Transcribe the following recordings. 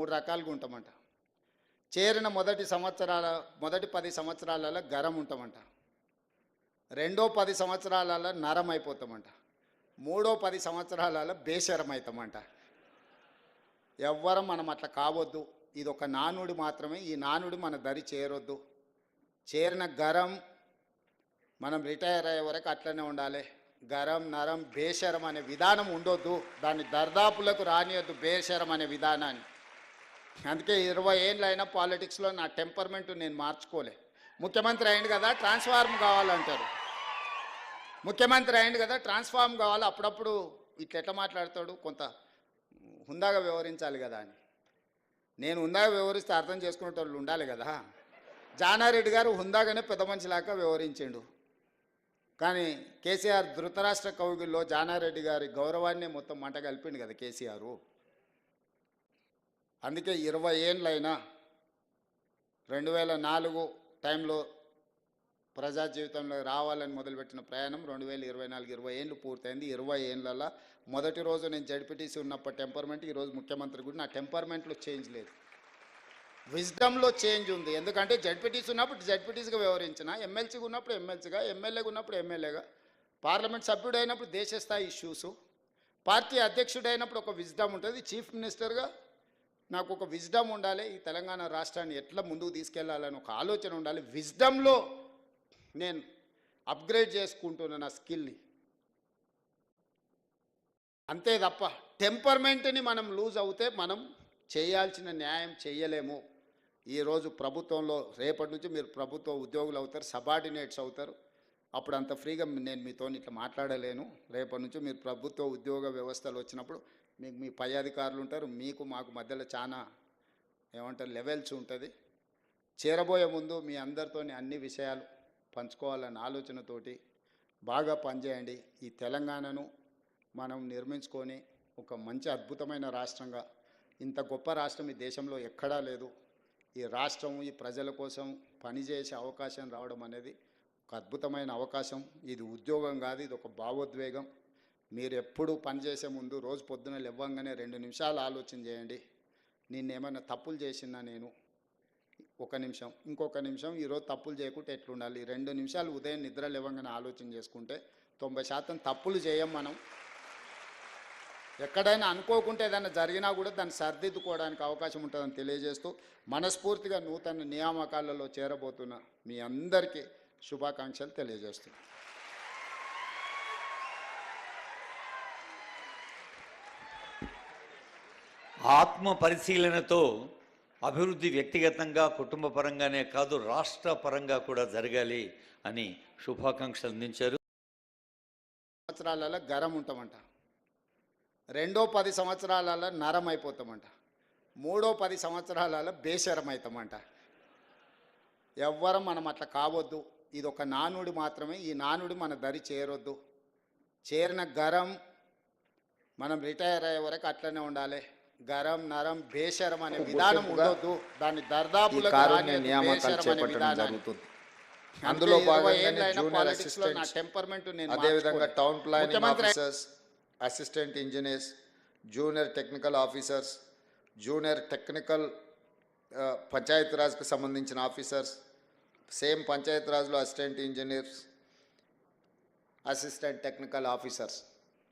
3 రకాలుగా ఉంటామంట. చేరిన మొదటి 10 సంవత్సరాలలో గరం ఉంటామంట. రెండో 10 సంవత్సరాలలో నరం అయిపోతామంట. మూడో 10 సంవత్సరాలలో బేషరం అవుతామంట. ఎవ్వరం మనం అట్లా కావద్దు. ఇది ఒక నానుడి మాత్రమే. ఈ నానుడి మన దరి చేరొద్దు. చేరిన గరం మనం రిటైర్ అయ్యే వరకు అట్లనే ఉండాలి. గరం నరం బేషరం అనే విధానం ఉండొద్దు. దాన్ని దర్దాపులకు రానియొద్దు బేషరం అనే విధానాన్ని. అందుకే 20 ఏళ్ళు అయినా పాలిటిక్స్లో నా టెంపర్మెంట్ నేను మార్చుకోలే. ముఖ్యమంత్రి అయింది కదా ట్రాన్స్ఫార్మ్ కావాలంటారు. ముఖ్యమంత్రి అయింది కదా ట్రాన్స్ఫార్మ్ కావాలి. అప్పుడప్పుడు ఇట్లా మాట్లాడతాడు, కొంత హుందాగా వ్యవహరించాలి కదా అని. నేను హుందాగా వ్యవహరిస్తే అర్థం చేసుకునేటోళ్ళు ఉండాలి కదా. జానారెడ్డి గారు హుందాగానే పెద్ద మనిషిలాగా వ్యవహరించిండు. కానీ కేసీఆర్ ధృతరాష్ట్ర కౌగిల్లో జానారెడ్డి గారి గౌరవాన్ని మొత్తం మంట కలిపిండు కదా కేసీఆర్. అందుకే 20 ఏళ్ళైనా 2004 టైంలో ప్రజా జీవితంలో రావాలని మొదలుపెట్టిన ప్రయాణం 2024 20 ఏళ్ళు పూర్తయింది. 20 ఏళ్ళల్లో మొదటి రోజు నేను జడ్పీటీసీ ఉన్నప్పుడు టెంపర్మెంట్, ఈరోజు ముఖ్యమంత్రి కూడా నా టెంపర్మెంట్లో చేంజ్ లేదు, విజ్డమ్లో చేంజ్ ఉంది. ఎందుకంటే జడ్పీటీసీ ఉన్నప్పుడు జడ్పీటీసీగా వ్యవహరించిన, ఎమ్మెల్సీగా ఉన్నప్పుడు ఎమ్మెల్సీగా, ఎమ్మెల్యేగా ఉన్నప్పుడు ఎమ్మెల్యేగా, పార్లమెంట్ సభ్యుడు అయినప్పుడు దేశ స్థాయి ఇష్యూసు, పార్టీ అధ్యక్షుడు అయినప్పుడు ఒక విజ్డమ్ ఉంటుంది. చీఫ్ మినిస్టర్గా నాకు ఒక విజ్డమ్ ఉండాలి. ఈ తెలంగాణ రాష్ట్రాన్ని ఎట్లా ముందుకు తీసుకెళ్లాలని ఒక ఆలోచన ఉండాలి. విజ్డమ్లో నేను అప్గ్రేడ్ చేసుకుంటున్నా నా స్కిల్ని. అంతే తప్ప టెంపర్మెంట్ని మనం లూజ్ అవుతే మనం చేయాల్సిన న్యాయం చేయలేము. ఈరోజు ప్రభుత్వంలో రేపటి నుంచి మీరు ప్రభుత్వ ఉద్యోగులు అవుతారు, సబార్డినేట్స్ అవుతారు. అప్పుడు అంత ఫ్రీగా నేను మీతో ఇట్లా మాట్లాడలేను. రేపటి నుంచి మీరు ప్రభుత్వ ఉద్యోగ వ్యవస్థలు వచ్చినప్పుడు మీకు మీ పై అధికారులు ఉంటారు, మీకు మాకు మధ్యలో చాలా ఏమంటారు లెవెల్స్ ఉంటుంది. చేరబోయే ముందు మీ అందరితో అన్ని విషయాలు పంచుకోవాలన్న ఆలోచనతోటి బాగా పనిచేయండి. ఈ తెలంగాణను మనం నిర్మించుకొని ఒక మంచి అద్భుతమైన రాష్ట్రంగా, ఇంత గొప్ప రాష్ట్రం ఈ దేశంలో ఎక్కడా లేదు. ఈ రాష్ట్రం ఈ ప్రజల కోసం పనిచేసే అవకాశం రావడం అనేది ఒక అద్భుతమైన అవకాశం. ఇది ఉద్యోగం కాదు, ఇది ఒక భావోద్వేగం. మీరు ఎప్పుడు పనిచేసే ముందు రోజు పొద్దున లేవగానే 2 నిమిషాలు ఆలోచన చేయండి. నిన్నేమైనా తప్పులు చేసినా నేను ఒక నిమిషం, ఇంకొక నిమిషం ఈరోజు తప్పులు చేయకుంటే ఎట్లుండాలి. 2 నిమిషాలు ఉదయం నిద్ర లేవగానే ఆలోచన చేసుకుంటే 90% తప్పులు చేయం మనం. ఎక్కడైనా అనుకోకుంటే ఏదైనా జరిగినా కూడా దాన్ని సరిదిద్దుకోవడానికి అవకాశం ఉంటుందని తెలియజేస్తూ మనస్ఫూర్తిగా నూతన నియామకాలలో చేరబోతున్న మీ అందరికీ శుభాకాంక్షలు తెలియజేస్తున్నాను. ఆత్మ పరిశీలనతో అభివృద్ధి వ్యక్తిగతంగా కుటుంబ పరంగానే కాదు రాష్ట్ర పరంగా కూడా జరగాలి అని శుభాకాంక్షలు అందించారు. సంవత్సరాలలో గరం ఉంటామంట. రెండో 10 సంవత్సరాలలో నరం అయిపోతామంట. మూడో 10 సంవత్సరాలలో బేషరం అవుతామంట. ఎవ్వరం మనం అట్లా కావద్దు. ఇది ఒక నానుడి మాత్రమే. ఈ నానుడి మన దరి చేరొద్దు. చేరిన గరం మనం రిటైర్ అయ్యే వరకు అట్లనే ఉండాలి. గరం నరం బేషరం అనే విధానం ఉండొద్దు. దాన్ని దర్దాపులకు జరుగుతుంది. అందులో భాగంగానే జూనియర్ అసిస్టెంట్స్, అదేవిధంగా town planning officers, assistant engineers, junior technical officers, junior technical పంచాయతీరాజ్కి సంబంధించిన ఆఫీసర్స్, సేమ్ పంచాయతీరాజ్లో assistant engineers, assistant technical officers.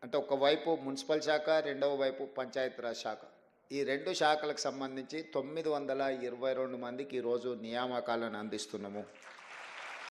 అంటే ఒకవైపు మున్సిపల్ శాఖ, రెండవ వైపు పంచాయతీరాజ్ శాఖ. ఈ 2 శాఖలకు సంబంధించి 922 మందికి ఈరోజు నియామకాలను అందిస్తున్నాము.